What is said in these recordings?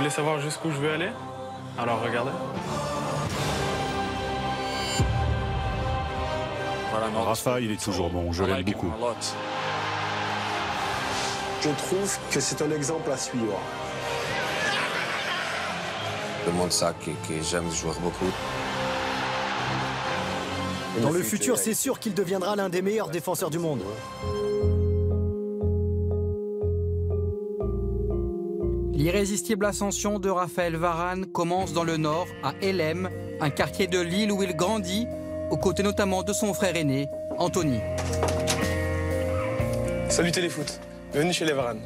voulez savoir jusqu'où je veux aller? Alors regardez. Rafa, il est toujours bon, je l'aime beaucoup. Je trouve que c'est un exemple à suivre. Le monde sait que j'aime jouer beaucoup. Dans le futur, c'est sûr qu'il deviendra l'un des meilleurs défenseurs du monde. L'irrésistible ascension de Raphaël Varane commence dans le nord, à Helem, un quartier de Lille où il grandit, aux côtés notamment de son frère aîné, Anthony. Salut Téléfoot, bienvenue chez les Varane.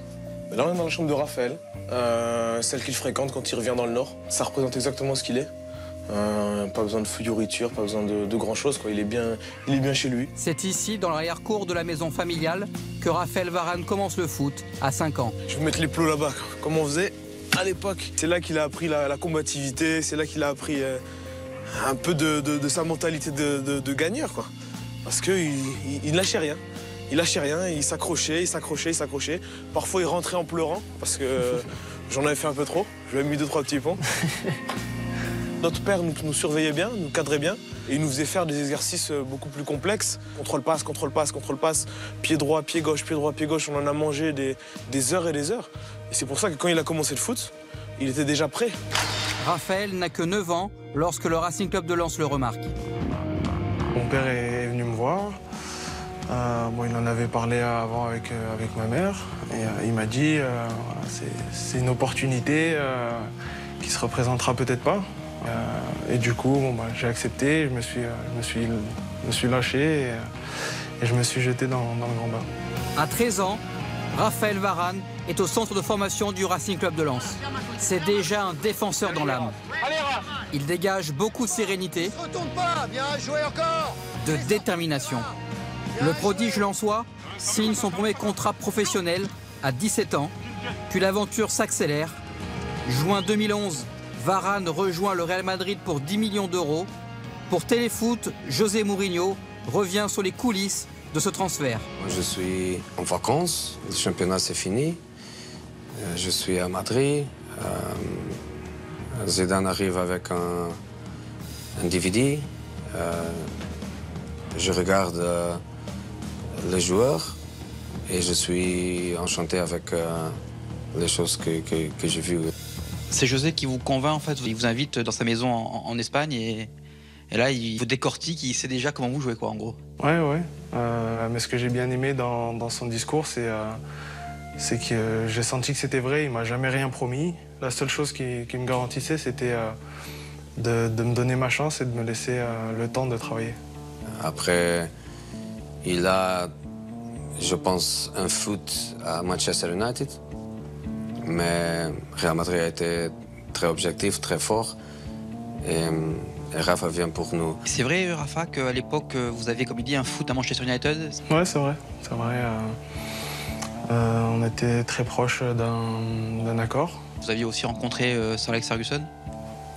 Là on est dans la chambre de Raphaël, celle qu'il fréquente quand il revient dans le nord. Ça représente exactement ce qu'il est. Pas besoin de fioritures, pas besoin de grand chose, quoi. Il est bien chez lui. C'est ici, dans l'arrière-cour de la maison familiale, que Raphaël Varane commence le foot à 5 ans. Je vais mettre les plots là-bas, comme on faisait à l'époque. C'est là qu'il a appris la combativité, c'est là qu'il a appris un peu de sa mentalité de gagneur, quoi. Parce qu'il lâchait rien. Il lâchait rien, il s'accrochait, il s'accrochait, il s'accrochait. Parfois, il rentrait en pleurant, parce que j'en avais fait un peu trop. Je lui avais mis 2-3 petits ponts. Notre père nous surveillait bien, nous cadrait bien, et il nous faisait faire des exercices beaucoup plus complexes. Contrôle-passe, contrôle-passe, contrôle-passe, pied droit, pied gauche, pied droit, pied gauche. On en a mangé des heures et des heures. Et c'est pour ça que quand il a commencé le foot, il était déjà prêt. Raphaël n'a que 9 ans lorsque le Racing Club de Lens le remarque. Mon père est venu me voir. Il en avait parlé avant avec ma mère. Et il m'a dit c'est une opportunité qui se représentera peut-être pas. Et du coup, j'ai accepté, je me suis lâché et je me suis jeté dans le grand bain. À 13 ans, Raphaël Varane est au centre de formation du Racing Club de Lens. C'est déjà un défenseur dans l'âme. Il dégage beaucoup de sérénité, de détermination. Le prodige lensois signe son premier contrat professionnel à 17 ans, puis l'aventure s'accélère. Juin 2011, Varane rejoint le Real Madrid pour 10 millions d'euros. Pour Téléfoot, José Mourinho revient sur les coulisses de ce transfert. Je suis en vacances, le championnat c'est fini. Je suis à Madrid. Zidane arrive avec un DVD. Je regarde les joueurs et je suis enchanté avec les choses que j'ai vues. C'est José qui vous convainc, en fait. Il vous invite dans sa maison en Espagne et là, il vous décortique, il sait déjà comment vous jouez, quoi, en gros. Ouais. Mais ce que j'ai bien aimé dans son discours, c'est que j'ai senti que c'était vrai. Il m'a jamais rien promis. La seule chose qui me garantissait, c'était de me donner ma chance et de me laisser le temps de travailler. Après, il a, je pense, un foot à Manchester United. Mais Real Madrid a été très objectif, très fort. Et Rafa vient pour nous. C'est vrai, Rafa, qu'à l'époque, vous aviez, comme il dit, un foot à Manchester United? Ouais, c'est vrai. C'est vrai. On était très proche d'un accord. Vous aviez aussi rencontré Sir Alex Ferguson?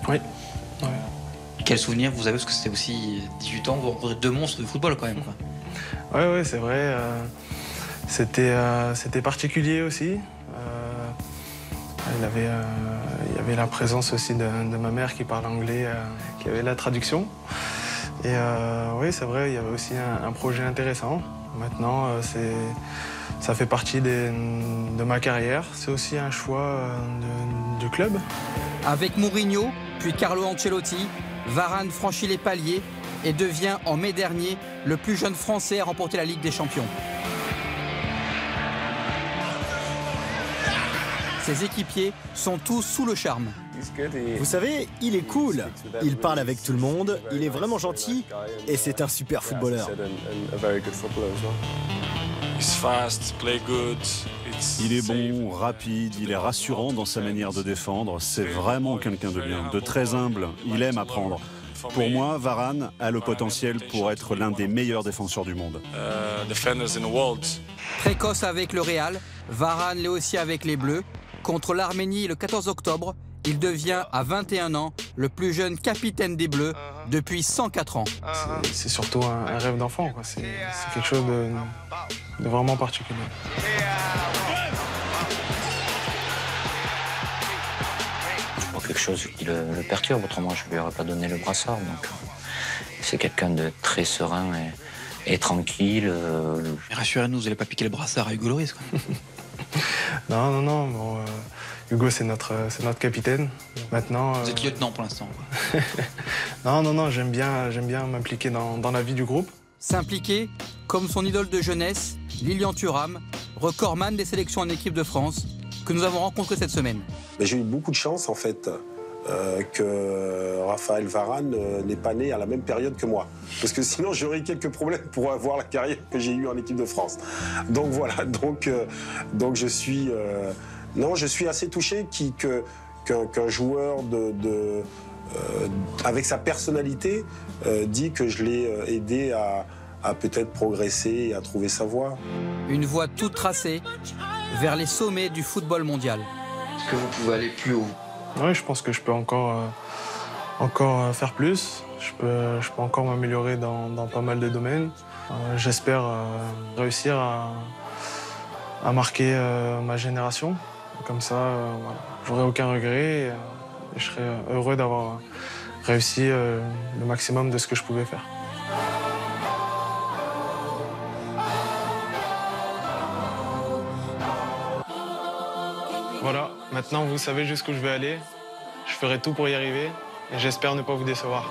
Oui. Ouais. Quel souvenir vous avez? Parce que c'était aussi 18 ans, vous rencontrez deux monstres de football quand même, quoi. Ouais, c'est vrai. C'était particulier aussi. Il y avait la présence aussi de ma mère qui parle anglais, qui avait la traduction. Et oui, c'est vrai, il y avait aussi un projet intéressant. Maintenant, ça fait partie de ma carrière. C'est aussi un choix du club. Avec Mourinho, puis Carlo Ancelotti, Varane franchit les paliers et devient en mai dernier le plus jeune Français à remporter la Ligue des Champions. Ses équipiers sont tous sous le charme. Vous savez, il est cool. Il parle avec tout le monde, il est vraiment gentil et c'est un super footballeur. Il est bon, rapide, il est rassurant dans sa manière de défendre. C'est vraiment quelqu'un de bien, de très humble. Il aime apprendre. Pour moi, Varane a le potentiel pour être l'un des meilleurs défenseurs du monde. Précoce avec le Real, Varane l'est aussi avec les Bleus. Contre l'Arménie le 14 octobre, il devient à 21 ans le plus jeune capitaine des Bleus depuis 104 ans. C'est surtout un rêve d'enfant, quoi. C'est quelque chose de vraiment particulier. quelque chose qui le perturbe. Autrement, je ne lui aurais pas donné le brassard. Donc, c'est quelqu'un de très serein et tranquille. Mais rassurez-nous, vous n'allez pas piquer le brassard à Hugo Lloris, quoi. Non. Bon, Hugo, c'est notre capitaine. Maintenant. Vous êtes lieutenant pour l'instant, quoi. Non, j'aime bien m'impliquer dans la vie du groupe. S'impliquer comme son idole de jeunesse, Lilian Thuram, recordman des sélections en équipe de France, que nous avons rencontré cette semaine. J'ai eu beaucoup de chance, en fait, que Raphaël Varane n'est pas né à la même période que moi. Parce que sinon, j'aurais eu quelques problèmes pour avoir la carrière que j'ai eue en équipe de France. Donc voilà, donc je suis assez touché qu'un joueur avec sa personnalité dit que je l'ai aidé à peut-être progresser et à trouver sa voie. Une voie toute tracée vers les sommets du football mondial. Est-ce que vous pouvez aller plus haut? Oui, je pense que je peux encore faire plus. Je peux encore m'améliorer dans pas mal de domaines. J'espère réussir à marquer ma génération. Comme ça, voilà, j'aurai aucun regret et je serai heureux d'avoir réussi le maximum de ce que je pouvais faire. Voilà, maintenant vous savez jusqu'où je vais aller. Je ferai tout pour y arriver et j'espère ne pas vous décevoir.